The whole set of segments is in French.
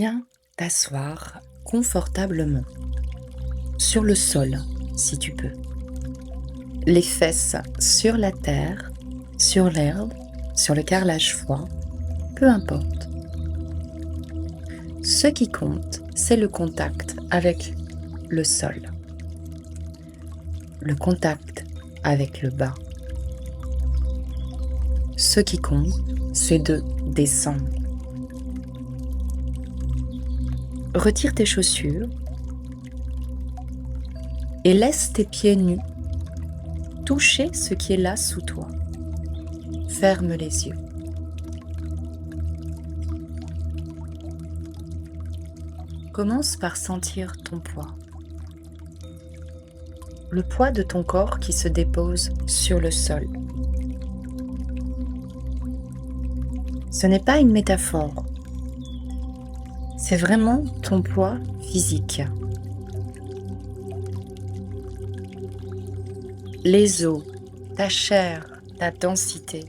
Viens t'asseoir confortablement sur le sol, si tu peux. Les fesses sur la terre, sur l'herbe, sur le carrelage froid, peu importe. Ce qui compte, c'est le contact avec le sol, le contact avec le bas. Ce qui compte, c'est de descendre. Retire tes chaussures et laisse tes pieds nus toucher ce qui est là sous toi. Ferme les yeux. Commence par sentir ton poids. Le poids de ton corps qui se dépose sur le sol. Ce n'est pas une métaphore. C'est vraiment ton poids physique. Les os, ta chair, ta densité.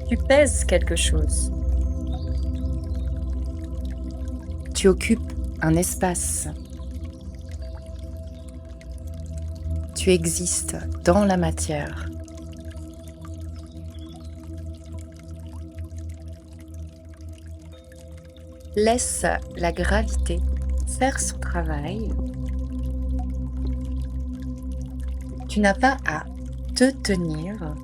Tu pèses quelque chose. Tu occupes un espace. Tu existes dans la matière. Laisse la gravité faire son travail. Tu n'as pas à te tenir.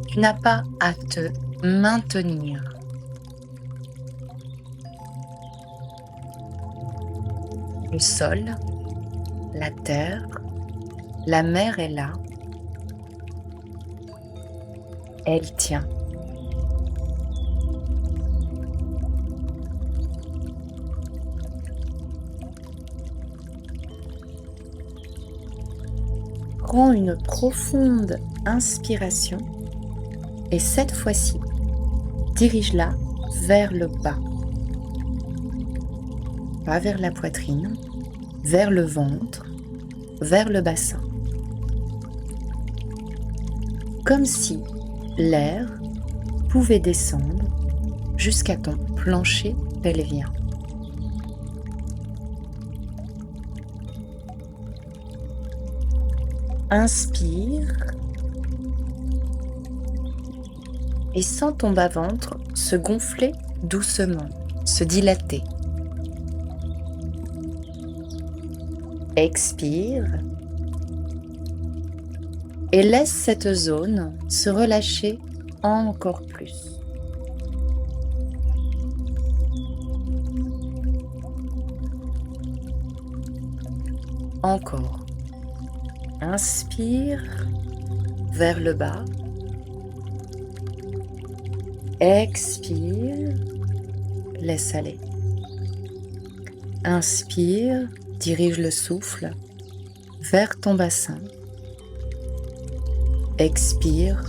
Tu n'as pas à te maintenir. Le sol, la terre, la mer est là. Elle tient. Prends une profonde inspiration et cette fois-ci, dirige-la vers le bas. Pas vers la poitrine, vers le ventre, vers le bassin. Comme si l'air pouvait descendre jusqu'à ton plancher pelvien. Inspire et sens ton bas-ventre se gonfler doucement, se dilater. Expire et laisse cette zone se relâcher encore plus. Encore. Inspire vers le bas. Expire, laisse aller. Inspire, dirige le souffle vers ton bassin. Expire,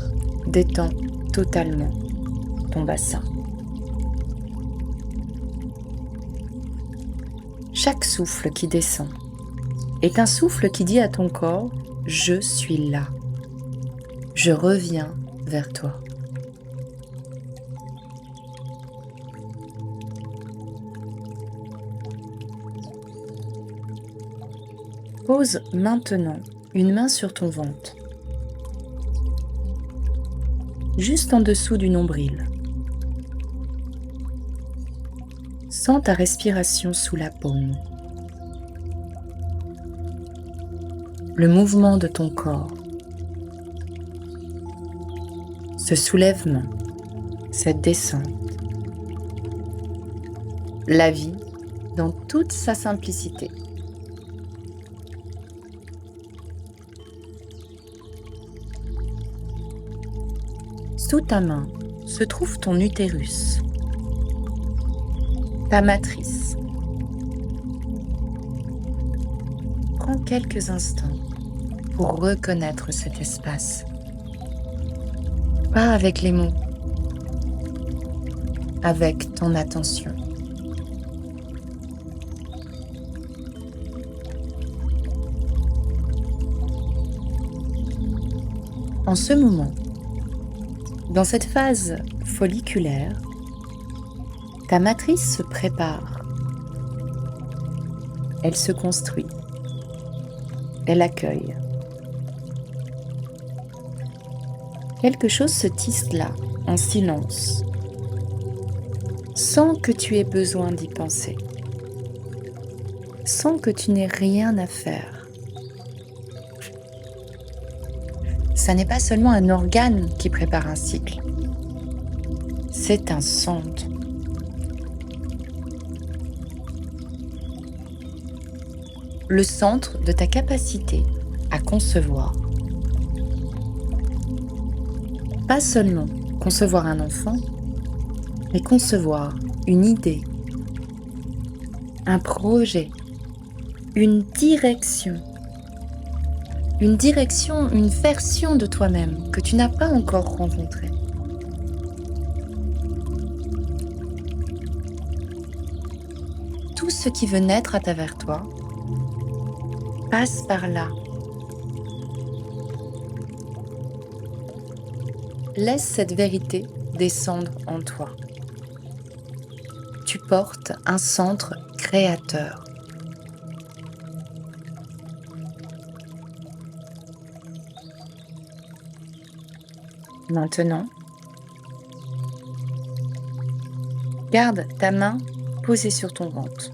détends totalement ton bassin. Chaque souffle qui descend est un souffle qui dit à ton corps « Je suis là, je reviens vers toi ». Pose maintenant une main sur ton ventre, juste en dessous du nombril. Sens ta respiration sous la paume. Le mouvement de ton corps, ce soulèvement, cette descente, la vie dans toute sa simplicité. Sous ta main se trouve ton utérus, ta matrice. Prends quelques instants pour reconnaître cet espace. Pas avec les mots, avec ton attention. En ce moment, Dans cette phase folliculaire, ta matrice se prépare, elle se construit, elle accueille. Quelque chose se tisse là, en silence, sans que tu aies besoin d'y penser, sans que tu n'aies rien à faire. Ça n'est pas seulement un organe qui prépare un cycle, c'est un centre. Le centre de ta capacité à concevoir. Pas seulement concevoir un enfant, mais concevoir une idée, un projet, une direction, une version de toi-même que tu n'as pas encore rencontrée. Tout ce qui veut naître à travers toi passe par là. Laisse cette vérité descendre en toi. Tu portes un centre créateur. Maintenant, garde ta main posée sur ton ventre.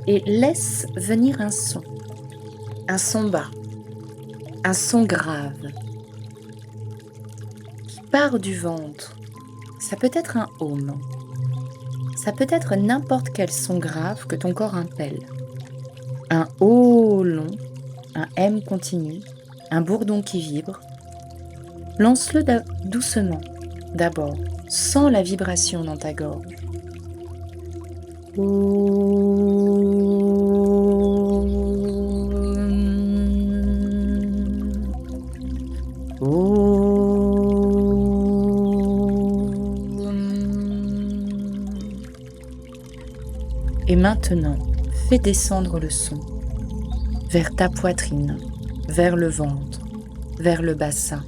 Et laisse venir un son bas, un son grave, qui part du ventre. Ça peut être un home, ça peut être n'importe quel son grave que ton corps impelle. Un O long, un M continu, un bourdon qui vibre. Lance-le doucement, d'abord, sans la vibration dans ta gorge. Et maintenant, fais descendre le son vers ta poitrine, vers le ventre, vers le bassin.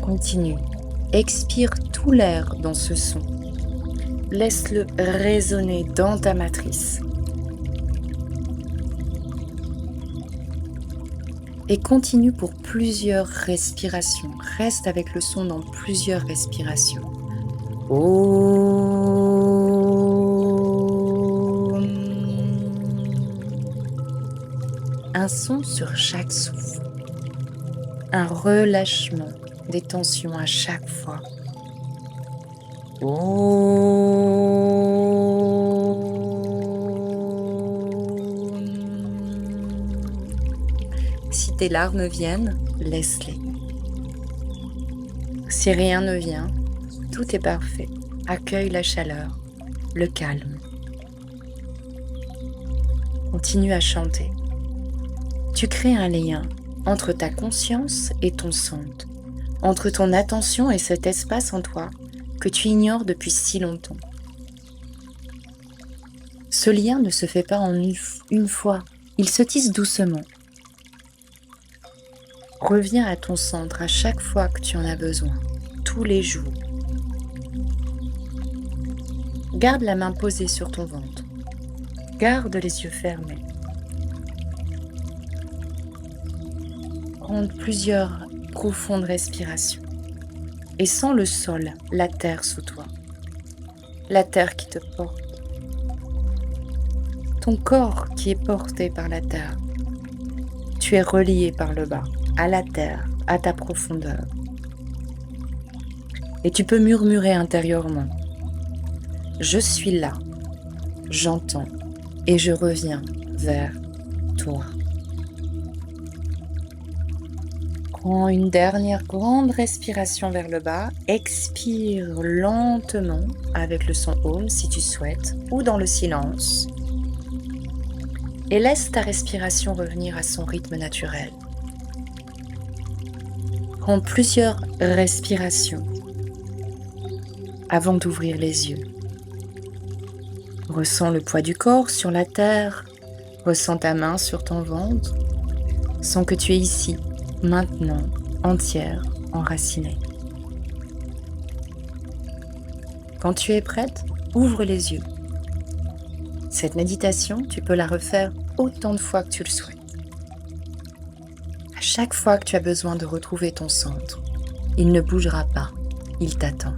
Continue, expire tout l'air dans ce son. Laisse-le résonner dans ta matrice. Et continue pour plusieurs respirations. Reste avec le son dans plusieurs respirations. Un son sur chaque souffle. Un relâchement des tensions à chaque fois. Si tes larmes viennent, laisse-les. Si rien ne vient, tout est parfait. Accueille la chaleur, le calme. Continue à chanter. Tu crées un lien entre ta conscience et ton centre, entre ton attention et cet espace en toi que tu ignores depuis si longtemps. Ce lien ne se fait pas en une fois, il se tisse doucement. Reviens à ton centre à chaque fois que tu en as besoin, tous les jours. Garde la main posée sur ton ventre. Garde les yeux fermés. Prends plusieurs profondes respirations et sens le sol, la terre sous toi. La terre qui te porte. Ton corps qui est porté par la terre. Tu es relié par le bas, à la terre, à ta profondeur. Et tu peux murmurer intérieurement. Je suis là, j'entends et je reviens vers toi. Prends une dernière grande respiration vers le bas. Expire lentement avec le son Om si tu souhaites ou dans le silence. Et laisse ta respiration revenir à son rythme naturel. Prends plusieurs respirations avant d'ouvrir les yeux. Ressens le poids du corps sur la terre. Ressens ta main sur ton ventre. Sens que tu es ici, maintenant, entière, enracinée. Quand tu es prête, ouvre les yeux. Cette méditation, tu peux la refaire autant de fois que tu le souhaites. À chaque fois que tu as besoin de retrouver ton centre, il ne bougera pas, il t'attend.